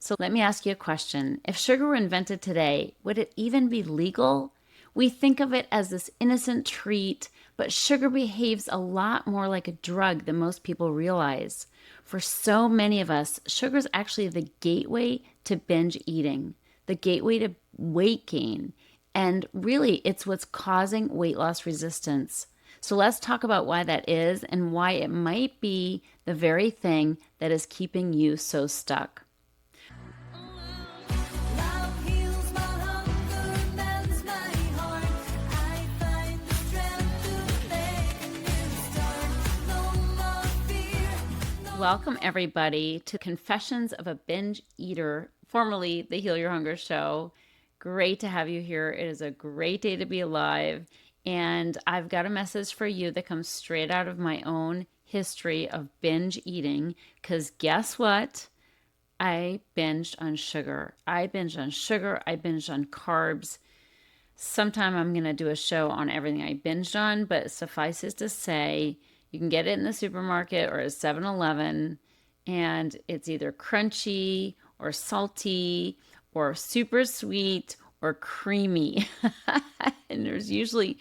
So let me ask you a question. If sugar were invented today, would it even be legal? We think of it as this innocent treat, but sugar behaves a lot more like a drug than most people realize. For so many of us, sugar is actually the gateway to binge eating, the gateway to weight gain, and really it's what's causing weight loss resistance. So let's talk about why that is and why it might be the very thing that is keeping you so stuck. Welcome, everybody, to Confessions of a Binge Eater, formerly the Heal Your Hunger Show. Great to have you here. It is a great day to be alive. And I've got a message for you that comes straight out of my own history of binge eating. Because guess what? I binged on sugar. I binged on carbs. Sometime I'm going to do a show on everything I binged on, but suffices to say, you can get it in the supermarket or at 7-Eleven, and it's either crunchy or salty or super sweet or creamy. And there's usually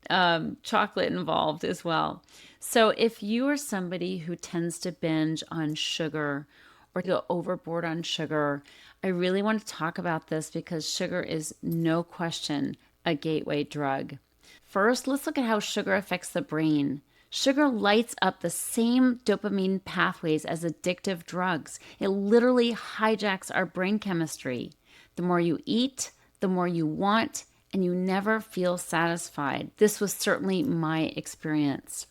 chocolate involved as well. So if you are somebody who tends to binge on sugar or go overboard on sugar, I really want to talk about this because sugar is no question a gateway drug. First, let's look at how sugar affects the brain. Sugar lights up the same dopamine pathways as addictive drugs. It literally hijacks our brain chemistry. The more you eat, the more you want, and you never feel satisfied. This was certainly my experience.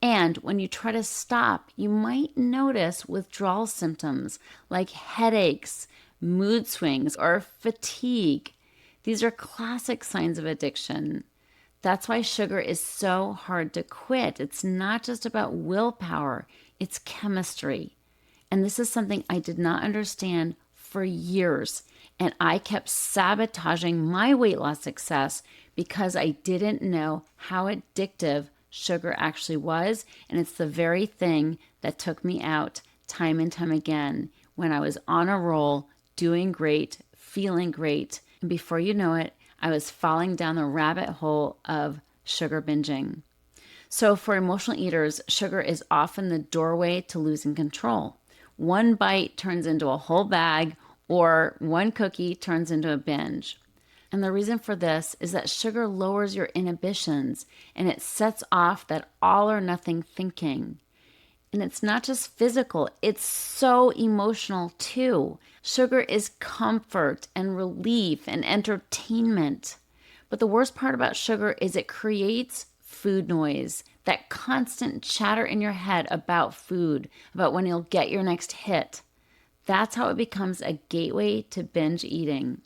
And when you try to stop, you might notice withdrawal symptoms like headaches, mood swings, or fatigue. These are classic signs of addiction. That's why sugar is so hard to quit. It's not just about willpower, it's chemistry. And this is something I did not understand for years. And I kept sabotaging my weight loss success because I didn't know how addictive sugar actually was. And it's the very thing that took me out time and time again when I was on a roll, doing great, feeling great. And before you know it, I was falling down the rabbit hole of sugar binging. So for emotional eaters, sugar is often the doorway to losing control. One bite turns into a whole bag, or one cookie turns into a binge. And the reason for this is that sugar lowers your inhibitions and it sets off that all or nothing thinking. And it's not just physical, it's so emotional too. Sugar is comfort and relief and entertainment. But the worst part about sugar is it creates food noise, that constant chatter in your head about food, about when you'll get your next hit. That's how it becomes a gateway to binge eating.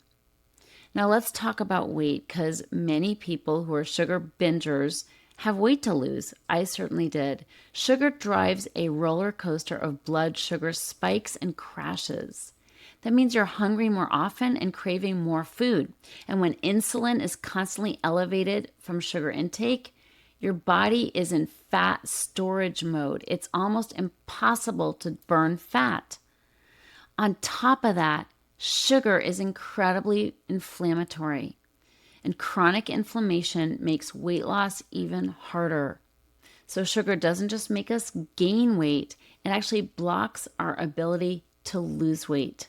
Now let's talk about weight, because many people who are sugar bingers have weight to lose. I certainly did. Sugar drives a roller coaster of blood sugar spikes and crashes. That means you're hungry more often and craving more food. And when insulin is constantly elevated from sugar intake, your body is in fat storage mode. It's almost impossible to burn fat. On top of that, sugar is incredibly inflammatory. And chronic inflammation makes weight loss even harder. So sugar doesn't just make us gain weight, it actually blocks our ability to lose weight.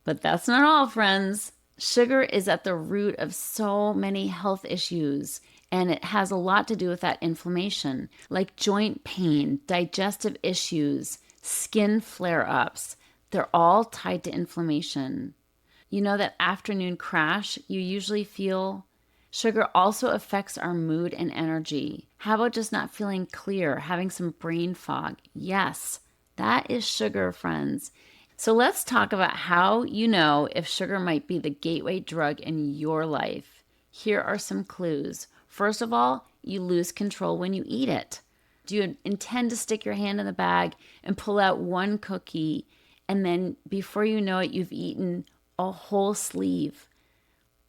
But that's not all, friends. Sugar is at the root of so many health issues, and it has a lot to do with that inflammation, like joint pain, digestive issues, skin flare-ups. They're all tied to inflammation. You know that afternoon crash you usually feel? Sugar also affects our mood and energy. How about just not feeling clear, having some brain fog? Yes, that is sugar, friends. So let's talk about how you know if sugar might be the gateway drug in your life. Here are some clues. First of all, you lose control when you eat it. Do you intend to stick your hand in the bag and pull out one cookie, and then before you know it, you've eaten a whole sleeve?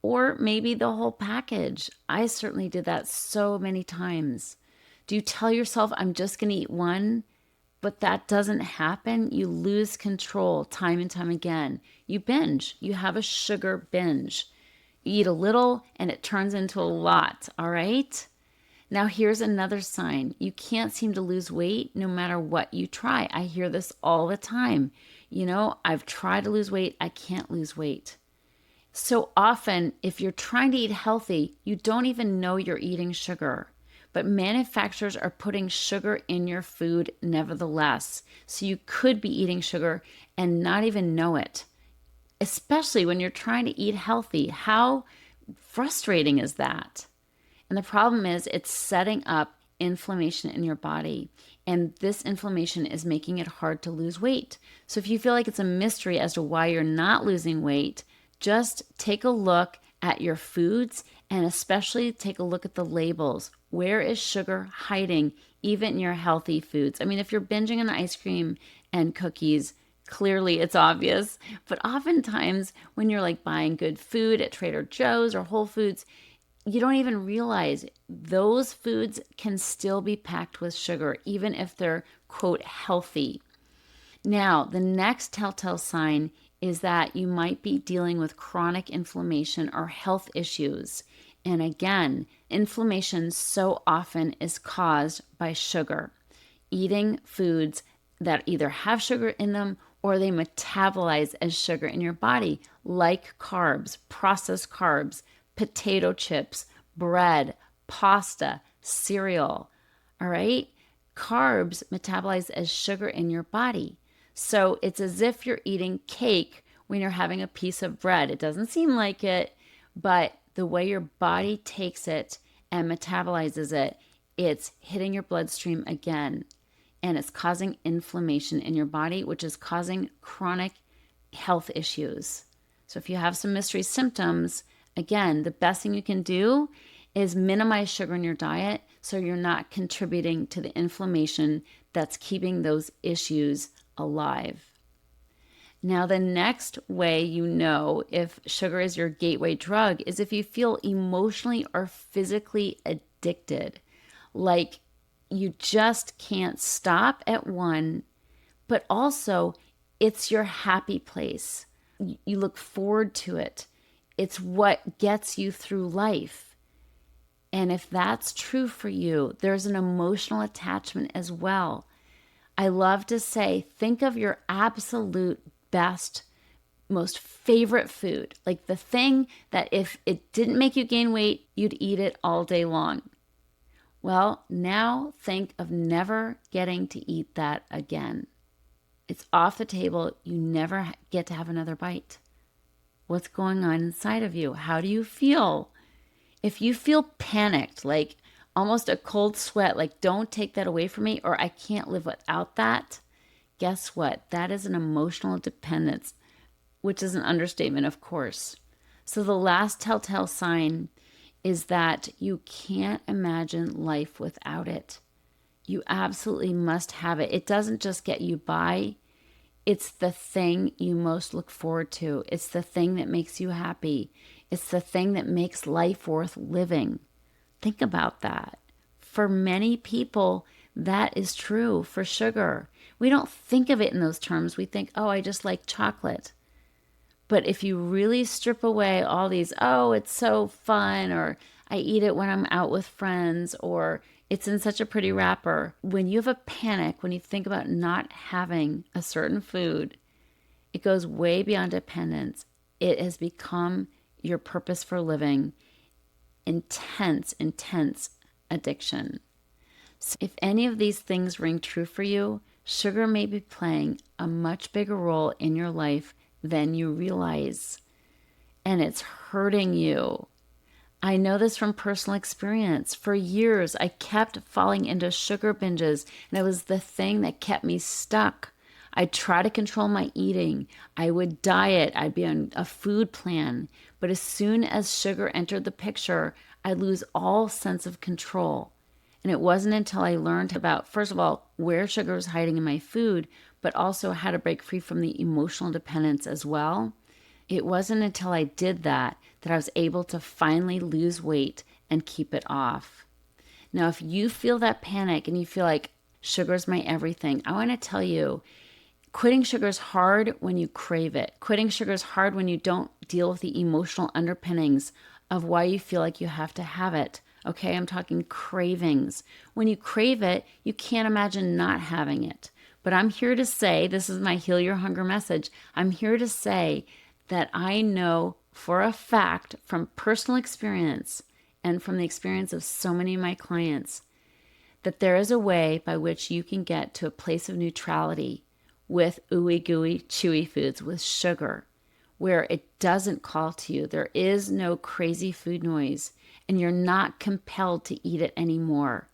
Or maybe the whole package. I certainly did that so many times. Do you tell yourself, I'm just going to eat one, But that doesn't happen. You lose control time and time again. You binge. You have a sugar binge. You eat a little and it turns into a lot, all right? Now, here's another sign. You can't seem to lose weight no matter what you try. I hear this all the time. I've tried to lose weight. I can't lose weight. So often, if you're trying to eat healthy, you don't even know you're eating sugar. But manufacturers are putting sugar in your food nevertheless. So you could be eating sugar and not even know it, especially when you're trying to eat healthy. How frustrating is that? And the problem is it's setting up inflammation in your body. And this inflammation is making it hard to lose weight. So if you feel like it's a mystery as to why you're not losing weight, just take a look at your foods and especially take a look at the labels. Where is sugar hiding, even in your healthy foods? I mean, if you're binging on ice cream and cookies, clearly it's obvious. But oftentimes when you're like buying good food at Trader Joe's or Whole Foods, you don't even realize those foods can still be packed with sugar, even if they're, quote, healthy. Now, the next telltale sign is that you might be dealing with chronic inflammation or health issues. And again, inflammation so often is caused by sugar. Eating foods that either have sugar in them or they metabolize as sugar in your body, like carbs, processed carbs, potato chips, bread, pasta, cereal. All right? Carbs metabolize as sugar in your body. So it's as if you're eating cake when you're having a piece of bread. It doesn't seem like it, but the way your body takes it and metabolizes it, it's hitting your bloodstream again. And it's causing inflammation in your body, which is causing chronic health issues. So if you have some mystery symptoms, again, the best thing you can do is minimize sugar in your diet so you're not contributing to the inflammation that's keeping those issues alive. Now, the next way you know if sugar is your gateway drug is if you feel emotionally or physically addicted, like you just can't stop at one, but also it's your happy place. You look forward to it. It's what gets you through life. And if that's true for you, there's an emotional attachment as well. I love to say, think of your absolute best, most favorite food, like the thing that if it didn't make you gain weight, you'd eat it all day long. Well, now think of never getting to eat that again. It's off the table. You never get to have another bite. What's going on inside of you? How do you feel? If you feel panicked, like almost a cold sweat, like don't take that away from me or I can't live without that, guess what? That is an emotional dependence, which is an understatement, of course. So the last telltale sign is that you can't imagine life without it. You absolutely must have it. It doesn't just get you by. It's the thing you most look forward to. It's the thing that makes you happy. It's the thing that makes life worth living. Think about that. For many people, that is true for sugar. We don't think of it in those terms. We think, oh, I just like chocolate. But if you really strip away all these, oh, it's so fun, or I eat it when I'm out with friends, or it's in such a pretty wrapper. When you have a panic, when you think about not having a certain food, it goes way beyond dependence. It has become your purpose for living. Intense, intense addiction. So if any of these things ring true for you, sugar may be playing a much bigger role in your life than you realize. And it's hurting you. I know this from personal experience. For years, I kept falling into sugar binges, and it was the thing that kept me stuck. I'd try to control my eating. I would diet. I'd be on a food plan. But as soon as sugar entered the picture, I'd lose all sense of control. And it wasn't until I learned about, first of all, where sugar was hiding in my food, but also how to break free from the emotional dependence as well. It wasn't until I did that I was able to finally lose weight and keep it off. Now, if you feel that panic and you feel like Sugar's my everything. I want to tell you, quitting sugar is hard when you crave it. Quitting sugar is hard when you don't deal with the emotional underpinnings of why you feel like you have to have it. Okay, I'm talking cravings. When you crave it, you can't imagine not having it. But I'm here to say, this is my Heal Your Hunger message. I'm here to say that I know for a fact from personal experience and from the experience of so many of my clients that there is a way by which you can get to a place of neutrality with ooey gooey chewy foods, with sugar, where it doesn't call to you. There is no crazy food noise, and you're not compelled to eat it anymore.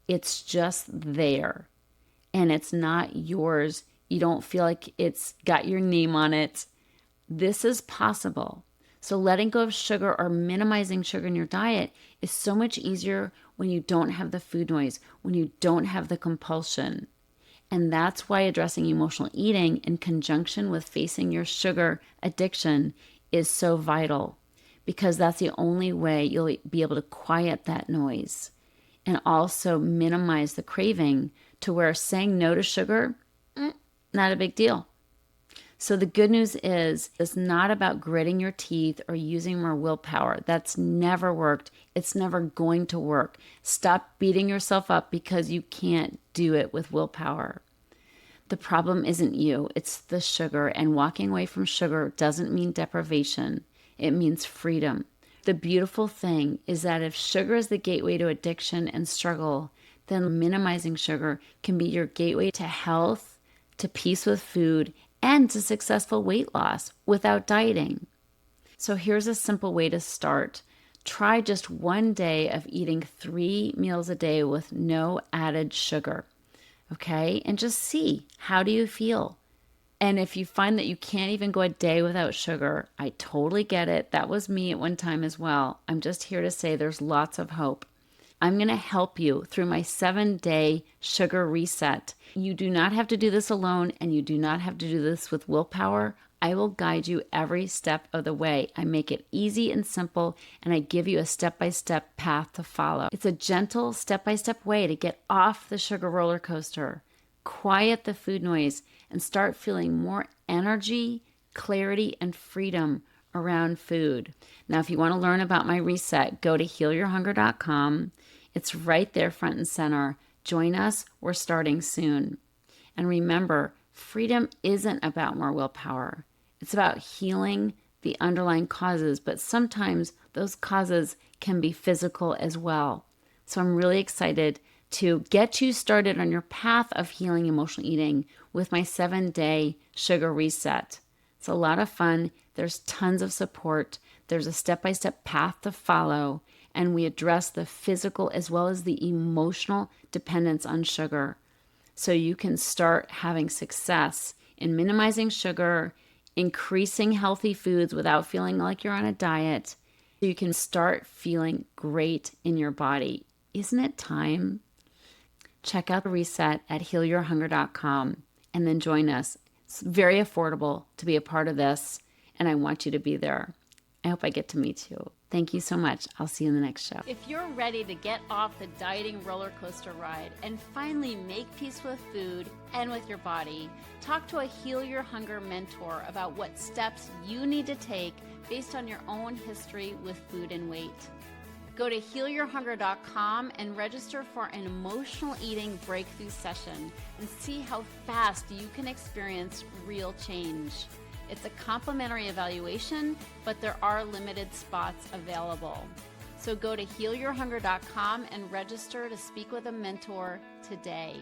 It's just there, and it's not yours. You don't feel like it's got your name on it. This is possible. So letting go of sugar or minimizing sugar in your diet is so much easier when you don't have the food noise, when you don't have the compulsion. And that's why addressing emotional eating in conjunction with facing your sugar addiction is so vital, because that's the only way you'll be able to quiet that noise and also minimize the craving to where saying no to sugar, not a big deal. So the good news is, it's not about gritting your teeth or using more willpower. That's never worked. It's never going to work. Stop beating yourself up because you can't do it with willpower. The problem isn't you, it's the sugar, and walking away from sugar doesn't mean deprivation. It means freedom. The beautiful thing is that if sugar is the gateway to addiction and struggle, then minimizing sugar can be your gateway to health, to peace with food, and to successful weight loss without dieting. So here's a simple way to start. Try just one day of eating 3 meals a day with no added sugar, okay? And just see, how do you feel? And if you find that you can't even go a day without sugar, I totally get it. That was me at one time as well. I'm just here to say there's lots of hope. I'm going to help you through my 7-day sugar reset. You do not have to do this alone, and you do not have to do this with willpower. I will guide you every step of the way. I make it easy and simple, and I give you a step-by-step path to follow. It's a gentle step-by-step way to get off the sugar roller coaster, quiet the food noise, and start feeling more energy, clarity, and freedom around food. Now, if you want to learn about my reset, go to healyourhunger.com. It's right there front and center. Join us. We're starting soon. And remember, freedom isn't about more willpower. It's about healing the underlying causes, but sometimes those causes can be physical as well. So I'm really excited to get you started on your path of healing emotional eating with my 7-day sugar reset. It's a lot of fun. There's tons of support. There's a step-by-step path to follow, and we address the physical as well as the emotional dependence on sugar. So you can start having success in minimizing sugar, increasing healthy foods without feeling like you're on a diet. So you can start feeling great in your body. Isn't it time? Check out the reset at healyourhunger.com and then join us. It's very affordable to be a part of this, and I want you to be there. I hope I get to meet you. Thank you so much. I'll see you in the next show. If you're ready to get off the dieting roller coaster ride and finally make peace with food and with your body, talk to a Heal Your Hunger mentor about what steps you need to take based on your own history with food and weight. Go to healyourhunger.com and register for an emotional eating breakthrough session and see how fast you can experience real change. It's a complimentary evaluation, but there are limited spots available. So go to healyourhunger.com and register to speak with a mentor today.